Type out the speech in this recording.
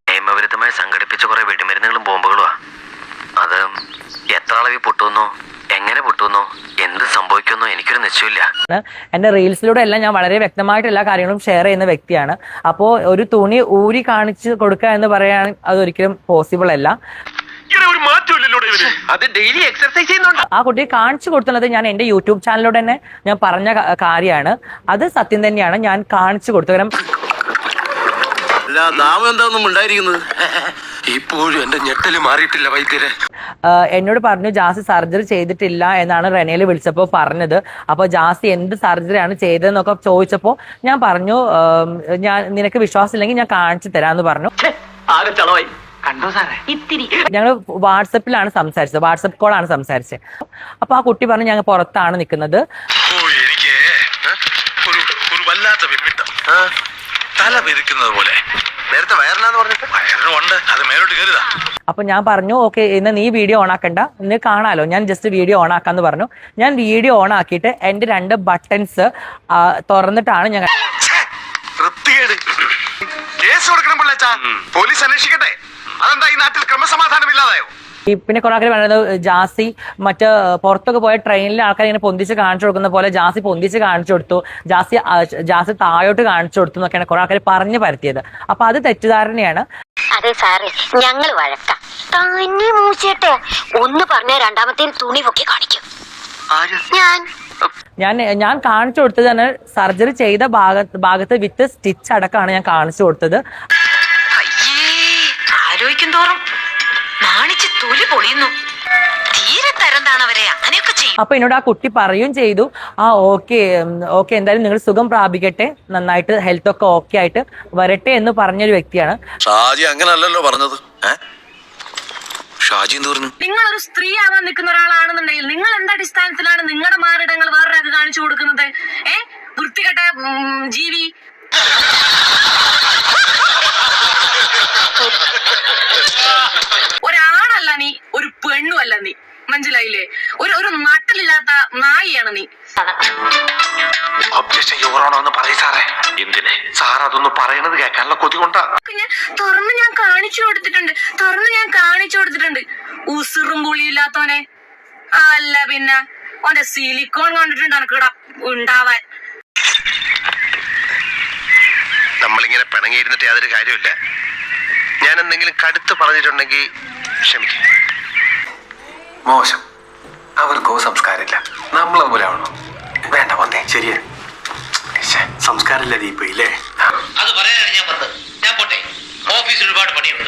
നിയമവിരുദ്ധമായി സംഘടിപ്പിച്ച കുറെ വെടിമരുന്നുകളും ബോംബുകളുമാ. അത് എത്ര അളവിൽ പൊട്ടുന്നോ, എങ്ങനെ പൊട്ടുന്നോ, എന്ത് സംഭവിക്കുന്നോ എനിക്കൊരു നിശ്ചയമില്ല. എന്റെ റീൽസിലൂടെ എല്ലാം ഞാൻ വളരെ വ്യക്തമായിട്ട് എല്ലാ കാര്യങ്ങളും ഷെയർ ചെയ്യുന്ന വ്യക്തിയാണ്. അപ്പോൾ ഒരു തുണി ഊരി കാണിച്ചു കൊടുക്കുക എന്ന് പറയാൻ അതൊരിക്കലും പോസിബിൾ അല്ല. ആ കുട്ടിയെ കാണിച്ചു കൊടുത്തുള്ളത് ഞാൻ എന്റെ യൂട്യൂബ് ചാനലിലൂടെ തന്നെ ഞാൻ പറഞ്ഞ കാര്യമാണ്. അത് സത്യം തന്നെയാണ്, ഞാൻ കാണിച്ചു കൊടുത്തു. കാരണം ഇപ്പോഴും എന്റെ ഞെട്ടല് മാറിയിട്ടില്ല വൈദ്യരെ. എന്നോട് പറഞ്ഞു ജാസി സർജറി ചെയ്തിട്ടില്ല എന്നാണ് റെനയിൽ വിളിച്ചപ്പോൾ പറഞ്ഞത്. അപ്പോൾ ജാസി എന്ത് സർജറിയാണ് ചെയ്തതെന്നൊക്കെ ചോദിച്ചപ്പോൾ ഞാൻ പറഞ്ഞു നിനക്ക് വിശ്വാസം ഇല്ലെങ്കിൽ ഞാൻ കാണിച്ചു തരാമെന്ന് പറഞ്ഞു. ഞങ്ങൾ വാട്സപ്പിലാണ് സംസാരിച്ചത്, വാട്സപ്പ് കോളാണ് സംസാരിച്ചത്. അപ്പൊ ആ കുട്ടി പറഞ്ഞു ഞങ്ങൾ പുറത്താണ് നിൽക്കുന്നത്. അപ്പൊ ഞാൻ പറഞ്ഞു ഓക്കെ, ഇന്ന് നീ വീഡിയോ ഓൺ ആക്കണ്ട, ഇന്ന് കാണാലോ, ഞാൻ ജസ്റ്റ് വീഡിയോ ഓൺ ആക്കാന്ന് പറഞ്ഞു. ഞാൻ വീഡിയോ ഓൺ ആക്കിയിട്ട് എന്റെ 2 ബട്ടൺസ് തുറന്നിട്ടാണ് ഞാൻ പോലീസ് അന്വേഷിക്കട്ടെ. അതെന്താ ഈ നാട്ടിൽ ക്രമസമാധാനമില്ലാതായോ? പിന്നെ കുറെ ആൾക്കാർ പറയുന്നത് ജാസി മറ്റ് പുറത്തൊക്കെ പോയ ട്രെയിനിലെ ആൾക്കാർ ഇങ്ങനെ പൊന്തിച്ച് കാണിച്ചു കൊടുക്കുന്ന പോലെ ജാസി പൊന്തിച്ച് കാണിച്ചു കൊടുത്തു, ജാസി താഴോട്ട് കാണിച്ചു കൊടുത്തു എന്നൊക്കെയാണ് കുറെ ആൾക്കാർ പറഞ്ഞു പരത്തിയത്. അപ്പൊ അത് തെറ്റിദ്ധാരണയാണ്. അതെ സാറേ, ഞങ്ങൾ വഴക്കാം. തന്നെ മൂച്ചേട്ടെ ഒന്ന് പറഞ്ഞ രണ്ടാമത്തെ തുണി പൊക്കി കാണിക്കും. ഞാൻ കാണിച്ചു കൊടുത്തത് തന്നെ സർജറി ചെയ്ത ഭാഗത്ത് വിത്ത് സ്റ്റിച്ച് അടക്കമാണ് ഞാൻ കാണിച്ചു കൊടുത്തത്. ആലോചിക്കും തോറും നാണിച്ച് തൊലി പൊളിയുന്നു. തീരെ തരം താണവരെ അങ്ങനെയൊക്കെ ചെയ്യും. അപ്പൊ എന്നോട് ആ കുട്ടി പറയുകയും ചെയ്തു, ഓക്കെ എന്തായാലും നിങ്ങൾ സുഖം പ്രാപിക്കട്ടെ, നന്നായിട്ട് ഹെൽത്ത് ഒക്കെ ഓക്കെ ആയിട്ട് വരട്ടെ എന്ന് പറഞ്ഞൊരു വ്യക്തിയാണ്. ഷാജി അങ്ങനല്ലല്ലോ പറഞ്ഞത്. ഷാജി എന്ത് പറഞ്ഞു? നിങ്ങളൊരു സ്ത്രീ ആവാൻ നിൽക്കുന്ന ഒരാളാണെന്നുണ്ടെങ്കിൽ നിങ്ങൾ എന്ത് അടിസ്ഥാനത്തിലാണ് നിങ്ങളുടെ മാറിടങ്ങൾ വേറൊരാൾക്ക് കാണിച്ചു കൊടുക്കുന്നത്? വൃത്തികെട്ട ജീവി. ഒരാണല്ല നീ, ഒരു പെണ്ണുമല്ല നീ, മനസ്സിലായില്ലേ? ഒരു നട്ടലില്ലാത്ത നായിയാണ് നീ. എന്തിനെ സാർ അതൊന്ന് പറയണത് കേൾക്കാനുള്ള കൊതി കൊണ്ടാ. തുറന്ന് ഞാൻ കാണിച്ചു കൊടുത്തിട്ടുണ്ട്. ഉസിറും പുളിയില്ലാത്തോനെ. അല്ല പിന്നെ ഓന്റെ സിലിക്കോൺ കണ്ടിട്ടുണ്ട് എനക്കിട ഉണ്ടാവാൻ. നമ്മളിങ്ങനെ പിണങ്ങിയിരുന്നിട്ട് യാതൊരു കാര്യമില്ല. ഞാൻ എന്തെങ്കിലും കടുത്ത് പറഞ്ഞിട്ടുണ്ടെങ്കിൽ ക്ഷമിക്കും. മോശം, അവർക്കോ സംസ്കാരമില്ല, നമ്മളതുപോലെ ആവണോ? വേണ്ട വന്നേ, ശരിയാ, സംസ്കാരമില്ല ദീപയില്ലേ? അത് പറയാനാണ് ഞാൻ വന്നത്. ഞാൻ പോട്ടെ, ഓഫീസിൽ ഒരുപാട് പണിയുണ്ട്.